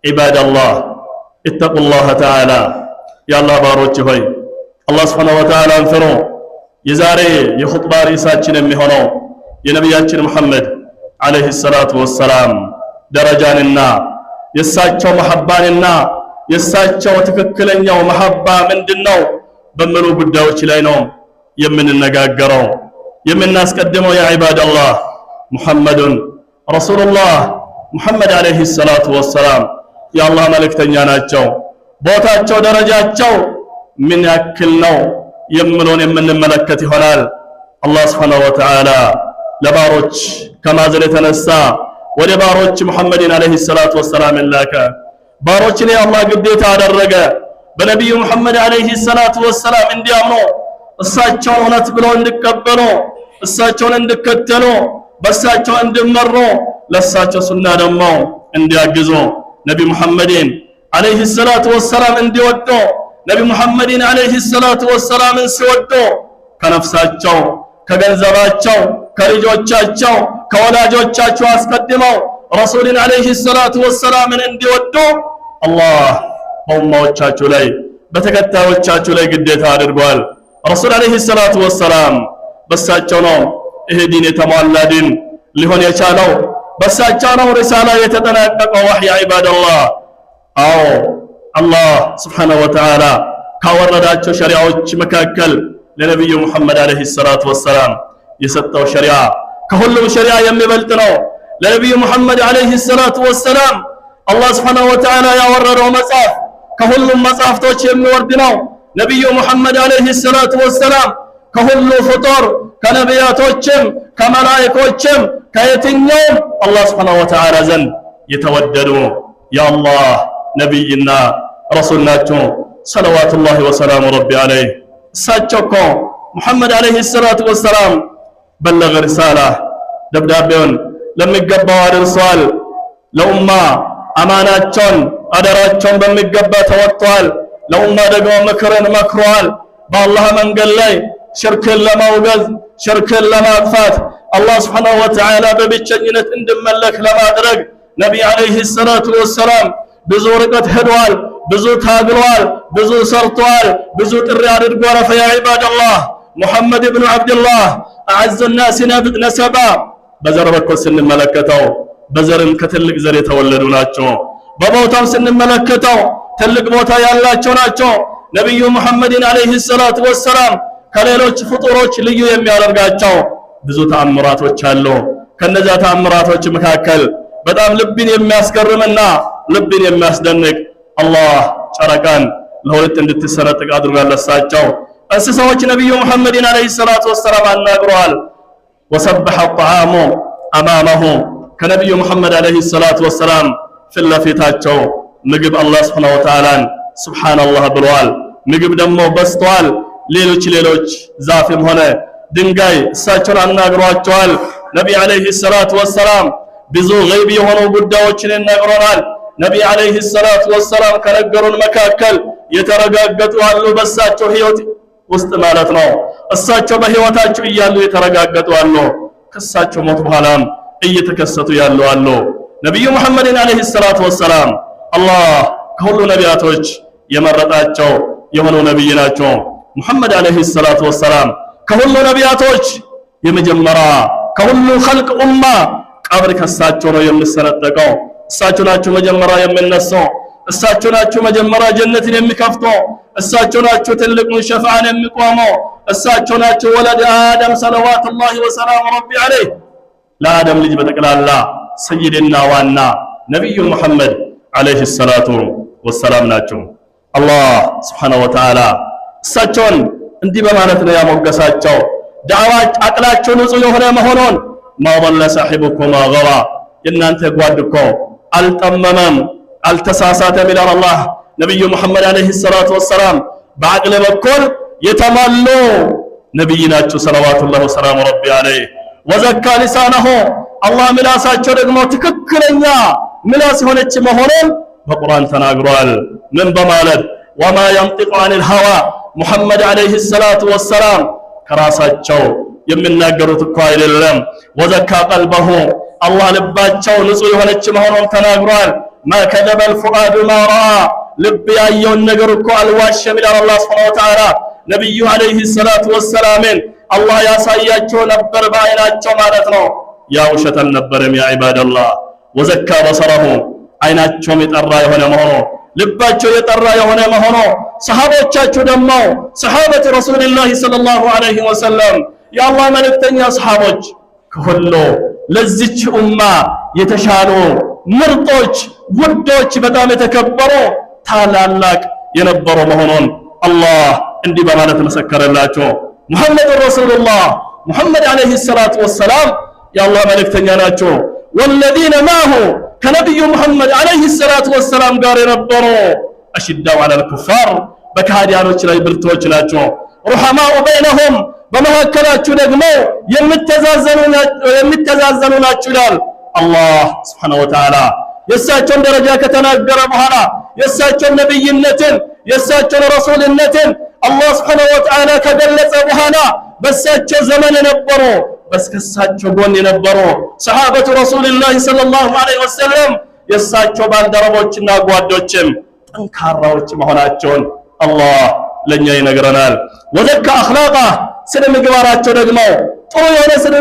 عباد الله اتقوا الله تعالى يا الله باروች ሆይ አላህ Subhanahu Wa Ta'ala አንፈሩ የዛሬ የኹጥባ ርዕሳችን የሚሆነው የነብያችን መሐመድ አለይሂ ሰላቱ ወሰላም ደረጃንና የሳቸው መሐባንና የሳቸው ትክክለኛው መሐባ ምንድነው በሚሉ ጉዳዮች ላይ ነው የምንነጋገረው የምናስቀድመው ያ ዒባደላህ ሙሐመዱን ረሱሉላህ ሙሐመድ አለይሂ ሰላቱ ወሰላም የአላህ መልእክተኛ ናቸው ቦታቸው ደረጃቸው ምን ያክል ነው የምለውን የምንመለከት ይሆናል አላህ Subhanahu Wa Ta'ala ለባሮች ከማዘን የተነሳ ወደ ባሮች ሙሐመድን አለይሂ ሰላቱ ወሰላም ላከ ባሮችን የአላህ ግዴታ አደረገ በነብዩ ሙሐመድ አለይሂ ሰላቱ ወሰላም እንዲያምኑ እሳቸው እውነት ብለው እንዲቀበሉ እሳቸውን እንዲከተሉ በእሳቸው እንዲመሩ ለእሳቸው ሱና ደግሞ እንዲያግዙ ነቢ ሙሐመድን አለይሂ ሰላቱ ወሰላም እንዲወዱ ነቢ ሙሐመድን አለይሂ ሰላቱ ወሰላም ሲወዱ ከነፍሳቸው ከገንዘባቸው ከልጆቻቸው ከወላጆቻቸው አስቀድመው ረሱልን አለይሂ ሰላቱ ወሰላም እንዲወዱ አላህ በኡማዎቻቸው ላይ በተከታዮቻቸው ላይ ግዴታ አድርጓል ረሱል አለይሂ ሰላቱ ወሰላም በሳቸው ነው ይሄ ዲን የተሟላ ዲን ሊሆን የቻለው በሳቸው ነው ሪሳላ የተጠናቀቀው ወህይ ዒባደላህ አዎ አላህ Subhanahu Wa Ta'ala ካወረዳቸው ሸሪዓዎች መካከል ለነብዩ ሙሐመድ አለይሂ ሰላቱ ወሰላም የሰጠው ሸሪዓ ከሁሉም ሸሪዓ የሚበልጥ ነው ለነብዩ ሙሐመድ አለይሂ ሰላቱ ወሰላም አላህ Subhanahu Wa Ta'ala ያወረደው መጽሐፍ ከሁሉም መጽሐፍቶች የሚወርድ ነው ነብዩ ሙሐመድ አለይሂ ሰላቱ ወሰላም ከሁሉ ፍጡር ከነቢያቶችም ከመላእክቶችም ከየትኛውም አላህ Subhanahu Wa Ta'ala ዘንድ የተወደዱ የአላህ ነብይና ረሱል ናቸው ሰለዋቱላሂ ወሰላሙ ረቢ አለይህ እሳቸው እኮ ሙሐመድ አለይሂ ሰላቱ ወሰላም በለገ ሪሳላ ደብዳቤውን ለሚገባው አድርሰዋል ለኡማ አማናቸውን አደራቸውን በሚገባ ተወጥተዋል ለኡማ ደግሞ ምክርን መክረዋል በአላህ መንገድ ላይ ሽርክን ለማውገዝ ሽርክን ለማጥፋት አላህ Subhanahu Wa Ta'ala በብቸኝነት እንዲመለክ ለማድረግ ነቢ አለይሂ ሰላቱ ወሰላም ብዙ ርቀት ሄደዋል ብዙ ታግለዋል ብዙ ሰርተዋል ብዙ ጥሪ አድርገዋል ፈያ ዒባደላህ ሙሐመድ ኢብኑ አብዱላህ አዕዘ الناس ነሰባ በዘር በኩል ስንመለከተው በዘርም ከትልቅ ዘር የተወለዱ ናቸው በቦታም ስንመለከተው ትልቅ ቦታ ያላቸው ናቸው ነብዩ ሙሐመድን አለይሂ ሰላቱ ወሰላም ከሌሎች ፍጡሮች ልዩ የሚያደርጋቸው ብዙ ተአምራቶች አሉ ከነዛ ተአምራቶች መካከል በጣም ልብን የሚያስገርምና ልብን የሚያስደንቅ አላህ ጨረቃን ለሁለት እንድትሰነጥቅ አድርጓል ለሳቸው እንስሳዎች ነብዩ ሙሐመድን አለይሂ ሰላቱ ወሰላም አናግረዋል ወሰበሐ الطعام امامه ከነብዩ ሙሐመድ አለይሂ ሰላቱ ወሰላም ፍለፊታቸው ምግብ አላህ Subhanahu Wa Ta'ala ሱብሃንአላህ ብለዋል ምግብ ደግሞ በስተዋል ሌሎች ዛፍም ሆነ ድንጋይ እሳቸውን አናግሯቸዋል ነቢ አለይሂ ሰላቱ ወሰላም ብዙ ገይብ የሆኑ ጉዳዮችን ይነግሩናል ነቢ አለይሂ ሰላቱ ወሰላም ከነገሩን መካከል የተረጋገጡ አሉ በእሳቸው ህይወት ውስጥ ማለት ነው እሳቸው በህይወታቸው እያሉ የተረጋገጡ አሉ ከእሳቸው ሞት በኋላም እየተከሰቱ ያሉ አሉ ነብዩ ሙሐመድን አለይሂ ሰላቱ ወሰላም አላህ ከሁሉ ነቢያቶች የመረጣቸው የሆኑ ነብይ ናቸው ሙሐመድ አለይሂ ሰላቱ ወሰላም ከሁሉ ነቢያቶች የመጀመሪያ ከሁሉ ኸልቅ ኡማ ቀብር ከሳቸው ነው የሚሰነጠቀው እሳቸው ናቸው መጀመሪያ የሚነሳው እሳቸው ናቸው መጀመሪያ ጀነትን የሚከፍተው እሳቸው ናቸው ትልቁን ሸፋዓን የሚቆመው እሳቸው ናቸው ወለድ አደም ሰለዋቱላሂ ወሰላሙ ረቢ አለይህ ለአደም ልጅ በጠቅላላ ሰይድና ዋና ነብዩ ሙሐመድ አለይሂ ሰላቱ ወሰላም ናቸው አላህ Subhanahu Wa Ta'ala እሳቸውን እንዲህ በማለት ነው ያሞገሳቸው ዳዕዋ አቅላቸው ንጹህ የሆነ መሆኑን ማወለ ሳሂቡኩም ገራ የናንተ ጓድኮ አልጠመመም አልተሳሳተም ይላል አላህ ነብዩ ሙሐመድ አለይሂ ሰላቱ ወሰላም በአቅል በኩል የተሟሉ ነብይ ናቸው ሰለዋቱላሂ ወሰላሙ ረቢ አለይህ ወዘካ ሊሳነሁ አላህ ምላሳቸው ደግሞ ትክክለኛ ምላስ ሆነች መሆኑን በቁርአን ተናግሯል ምን በማለት ወማ ينطق عن الهوى ሙሐመድ አለይሂ ሰላቱ ወሰላም ከራሳቸው የሚናገሩት እኮ አይደለም ወዘካ ቀልበሁ አላህ ልባቸው ንጹህ የሆነች መሆኑን ተናግሯል ማ ከዘበል ፉአዱ ማ ረአ ልብ ያየውን ነገር እኮ አልዋሸም ይላል አላህ ሱብሓነሁ ወተዓላ። ነቢዩ ዓለይሂ ሰላቱ ወሰላምን አላህ ያሳያቸው ነበር በአይናቸው ማለት ነው። ያ ውሸት አልነበረም ያ ዒባደላህ። ወዘካ በሰረሁ አይናቸውም የጠራ የሆነ መሆኑ ልባቸው የጠራ የሆነ መሆኑ ሰሃቦቻቸው ደግሞ ሰሃበቱ ረሱልላህ ሰለላሁ ዐለይሂ ወሰለም የአላህ መልእክተኛ ሰሃቦች ከሁሉ ለዚች ኡማ የተሻሉ ምርጦች ውዶች በጣም የተከበሩ ታላላቅ የነበሩ መሆኑን አላህ እንዲህ በማለት መሰከረላቸው። ሙሐመድ ረሱሉላህ ሙሐመድ ዐለይሂ ሰላቱ ወሰላም የአላህ መልእክተኛ ናቸው። ወለዚነ ማሁ ከነቢዩ ሙሐመድ ዐለይሂ ሰላቱ ወሰላም ጋር የነበሩ አሽዳው ዐለል ኩፋር በካህዲያኖች ላይ ብርቶች ናቸው። ሩሐማኡ በይነሁም በመካከላችሁ ደግሞ የሚተዛዘኑ ናችሁ ይላል አላህ ሱብሓነሁ ወተዓላ። የእሳቸውን ደረጃ ከተናገረ በኋላ የእሳቸውን ነብይነትን የእሳቸውን ረሱልነትን አላህ ሱብሓነሁ ወተዓላ ከገለጸ በኋላ በእሳቸው ዘመን የነበሩ በእሳቸው ጎን የነበሩ ሰሃበቱ ረሱልላህ ሰለላሁ ዐለይሂ ወሰለም የእሳቸው ባልደረቦችና ጓዶችም ጠንካራዎች መሆናቸውን አላህ ለኛ ይነግረናል። ወዘካ አኽላቃ ስነ ምግባራቸው ደግሞ ጥሩ የሆነ ስነ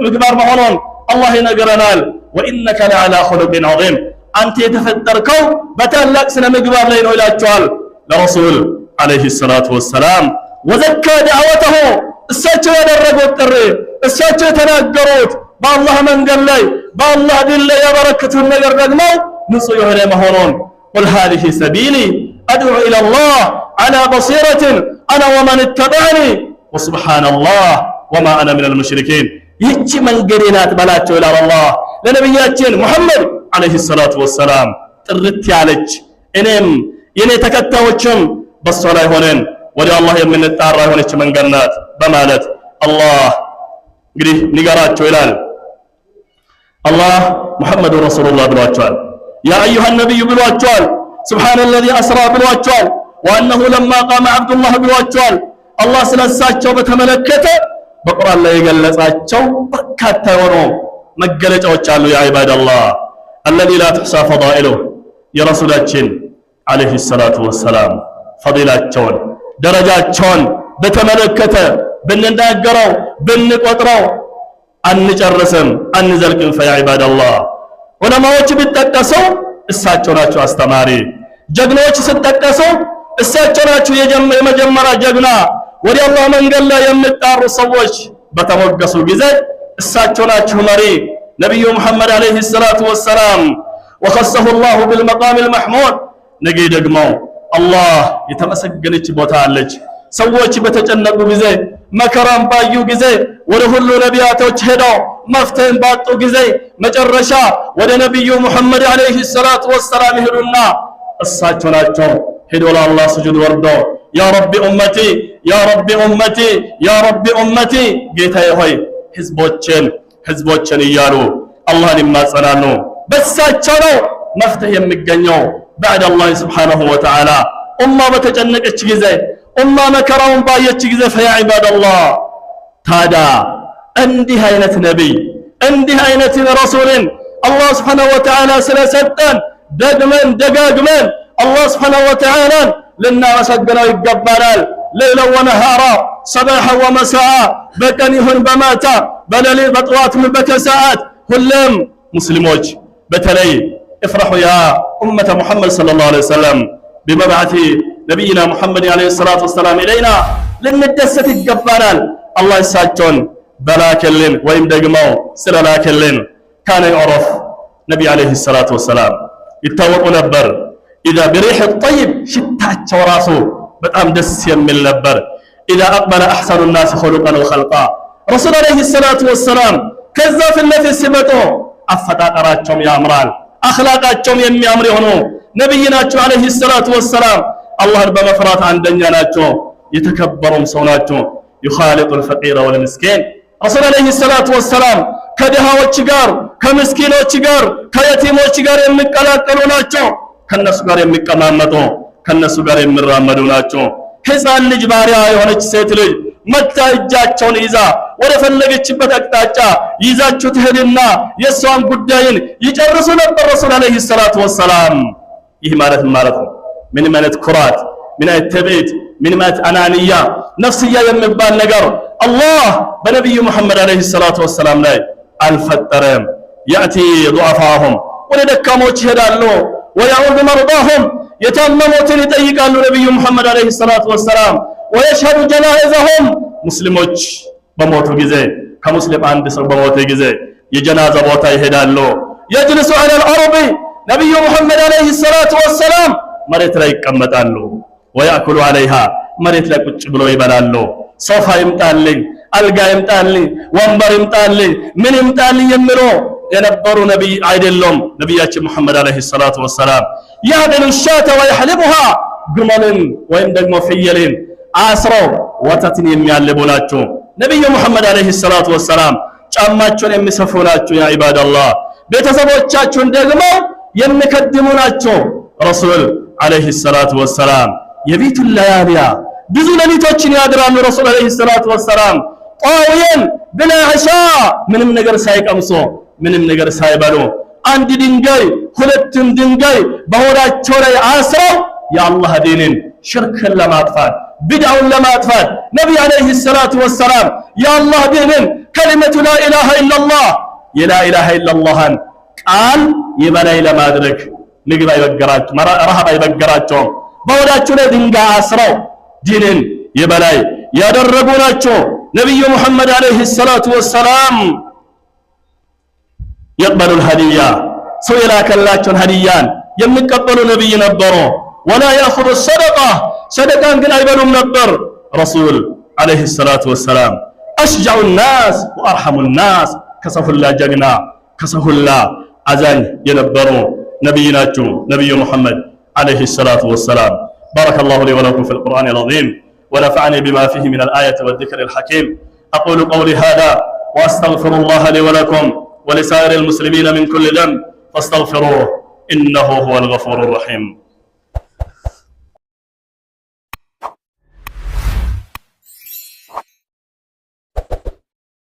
ምግባር መሆኑን አላህ ይነግረናል። ወኢነከ ለዐላ ኹሉቂን ዐዚም አንተ የተፈጠርከው በታላቅ ስነ ምግባር ላይ ነው ይላቸዋል ለረሱል ዐለይሂ ሰላቱ ወሰላም። ወዘካ ዳዕወተሁ እሳቸው ያደረጉት ጥሪ እሳቸው የተናገሩት በአላህ መንገድ ላይ በአላህ ዲን ላይ ያበረከቱት ነገር ደግሞ ንጹህ የሆነ መሆኑን ቁል ሃዚሂ ሰቢሊ አድዑ ኢለላህ ዐላ በሲረትን አና ወመን ኢተበዐኒ ወሱብሓነላህ ወማ አነ ሚነል ሙሽሪኪን ይህች መንገዴ ናት በላቸው ይላል አላህ ለነቢያችን ሙሐመድ ዐለይሂ ሰላቱ ወሰላም። ጥርት ያለች እኔም የኔ ተከታዮችም በሷ ላይ ሆነን ወደ አላህ የምንጣራ የሆነች መንገድ ናት በማለት አላህ እንግዲህ ንገራቸው ይላል። አላህ ሙሐመድ ረሱሉላህ ብሏቸዋል። ያ አዩሃ ነቢዩ ብሏቸዋል። ሱብሓነለዚ አስራ ብሏቸዋል። ወአነሁ ለማ ቃመ ዐብዱላህ ብሏቸዋል። አላህ ስለሳቸው በተመለከተ በቁርአን ላይ የገለጻቸው በርካታ የሆኑ መገለጫዎች አሉ። ያ ዒባደላህ አለዚ ላ ትሕሳ ፈዳኢሉህ የረሱላችን ዐለይሂ ሰላቱ ወሰላም ፈዲላቸውን ደረጃቸውን በተመለከተ ብንናገረው ብንቆጥረው አንጨርስም አንዘልቅም። ፈያ ዒባደላህ ዑለማዎች ቢጠቀሰው እሳቸው ናቸው አስተማሪ። ጀግኖች ሲጠቀሱ እሳቸው ናቸው የመጀመሪያ ጀግና። ወደ አላህ መንገድ ላይ የሚጣሩ ሰዎች በተሞገሱ ጊዜ እሳቸው ናቸው መሪ። ነቢዩ ሙሐመድ ዐለይሂ ሰላቱ ወሰላም ወኸሰሁ ላሁ ቢልመቃም አልመሕሙድ ነገ ደግሞ አላህ የተመሰገነች ቦታ አለች። ሰዎች በተጨነቁ ጊዜ መከራን ባዩ ጊዜ ወደ ሁሉ ነቢያቶች ሄደው መፍትሄን ባጡ ጊዜ መጨረሻ ወደ ነቢዩ ሙሐመድ ዐለይሂ ሰላቱ ወሰላም ይሄዱና እሳቸው ናቸው ሄዶ ለአላህ ስጁድ ወርዶ ያ ረቢ ኡመቲ ያ ረቢ ኡመቲ ያ ረቢ ኡመቲ ጌታዬ ሆይ ህዝቦችን እያሉ አላህን ይማጸናሉ። በሳቸው ነው መፍትሄ የሚገኘው بعد الله سبحانه وتعالى أمة بتجنقች ጊዜ ኡማ መከራውን ባየች ጊዜ ፈያ ዒባደላህ ታዲያ እንዲህ አይነት ነቢይ እንዲህ አይነት ረሱልን አላህ ስብሓነሁ ወተዓላ ስለሰጠን ደግመን ደጋግመን አላህ ስብሓነሁ ወተዓላን ልናመሰግነው ይገባናል። ሌላ ወነሃራ ሰባሐ ወመሳአ በቀን ይሁን በማታ በሌሊት በጠዋት በከሰዓት ሁሉም ሙስሊሞች በተለይ افرحوا يا أمة محمد صلى الله عليه وسلم بمبعث نبينا محمد عليه الصلاة والسلام إلينا لندست الجبانال الله يساعدون بلاكلن ويم دقمو سلالاكلن كان يعرف نبي عليه الصلاة والسلام يتوقع نبر إذا بريح الطيب شتات وراسه بتأم دس يمل نبر إذا أقبل أحسن الناس خلقا وخلقا رسول عليه الصلاة والسلام كذا في النفس سمته أفتاق راتشم يا أمران አኽላቃቸውም የሚያምር የሆኑ ነብይ ናቸው አለይሂ ሰላቱ ወሰላም። አላህን በመፍራት አንደኛ ናቸው፣ የተከበሩም ሰው ናቸው። ይኻሊጡል ፈቂረ ወልምስኪን ረሱል አለይሂ ሰላቱ ወሰላም ከድሃዎች ጋር ከምስኪኖች ጋር ከየቲሞች ጋር የሚቀላቀሉ ናቸው። ከነሱ ጋር የሚቀማመጡ ከነሱ ጋር የሚራመዱ ናቸው። ሕፃን ልጅ ባሪያ የሆነች ሴት ልጅ መታ እጃቸውን ይዛ ወደ ፈለገችበት አቅጣጫ ይዛችሁ ትሄድና የሷን ጉዳይን ይጨርሱ ነበር ረሱል አለይሂ ሰላቱ ወሰላም። ይህ ማለት ነው? ምን ማለት ኩራት፣ ምን አይነት ትዕቢት፣ ምን ማለት አናንያ ነፍስያ የሚባል ነገር አላህ በነብዩ መሐመድ አለይሂ ሰላቱ ወሰላም ላይ አልፈጠረም። ያእቲ ዱዓፋሁም ወደ ደካሞች ይሄዳሉ፣ ወያዑዱ መርዳሁም የታመሙትን ይጠይቃሉ ነብዩ መሐመድ አለይሂ ሰላቱ ወሰላም። ወየሽሀዱ ጀናኢዘሁም ሙስሊሞች በሞቱ ጊዜ ከሙስሊም አንድ ሰው በሞተ ጊዜ የጀናዛ ቦታ ይሄዳሉ። የጅልሱ ዐለል አርድ ነብዩ መሐመድ አለይሂ ሰላቱ ወሰላም መሬት ላይ ይቀመጣሉ። ወያእኩሉ ዐለይሃ መሬት ላይ ቁጭ ብሎ ይበላሉ። ሶፋ ይምጣልኝ፣ አልጋ ይምጣልኝ፣ ወንበር ይምጣልኝ፣ ምን ይምጣልኝ የሚሉ የነበሩ ነብይ አይደለም ነብያችን መሐመድ አለይሂ ሰላቱ ወሰላም። ያዕድሉ ሻተ ወየሕሊቡሃ ግመልን ወይም ደግሞ ፍየልን አስረው ወተትን የሚያልቡ ናቸው ነብዩ መሐመድ አለይሂ ሰላቱ ወሰላም። ጫማቸውን የሚሰፉ ናቸው ያ ዒባደላህ። ቤተሰቦቻቸውን ደግሞ የሚከድሙ ናቸው ረሱል አለይሂ ሰላቱ ወሰላም። የቤቱን ለያሊያ ብዙ ሌሊቶችን ያድራሉ ረሱል አለይሂ ሰላቱ ወሰላም። ጣውየን ብላ ዒሻ ምንም ነገር ሳይቀምሱ ምንም ነገር ሳይበሉ አንድ ድንጋይ ሁለትም ድንጋይ በሆዳቸው ላይ አስረው የአላህ ዲንን ሽርክን ለማጥፋት ቢድዓውን ለማጥፋት ነብይ አለይሂ ሰላቱ ወሰላም የአላህ ዲንን ከሊመቱ ላኢላሃ ኢላላህ የላኢላሃ ኢላላህን ቃል የበላይ ለማድረግ ምግብ አይበገራቸውም፣ ረሃብ አይበገራቸውም። በሆዳቸው ላይ ድንጋይ አስረው ዲንን የበላይ ያደረጉ ናቸው ነብዩ መሐመድ አለይሂ ሰላቱ ወሰላም። የቅበሉል ሀዲያ ሰው የላከላቸውን ሀዲያን የሚቀበሉ ነብይ ነበሩ። ወላ ያእኹዙ ሰደቃ ሰደቃን ግን አይበሉም ነበር ረሱል አለይሂ ሰላቱ ወሰላም። አሽጃዑ ናስ ወአርሐሙ ናስ ከሰው ሁላ ጀግና ከሰው ሁላ አዛኝ የነበሩ ነብይ ናቸው ነብዩ መሐመድ عليه الصلاة والسلام. بارك الله لي ولكم في القرآن العظيم ونفعني بما فيه من الآية والذكر الحكيم. أقول قولي هذا وأستغفر الله لي ولكم ولسائر المسلمين من كل ذنب فاستغفروه إنه هو الغفور الرحيم.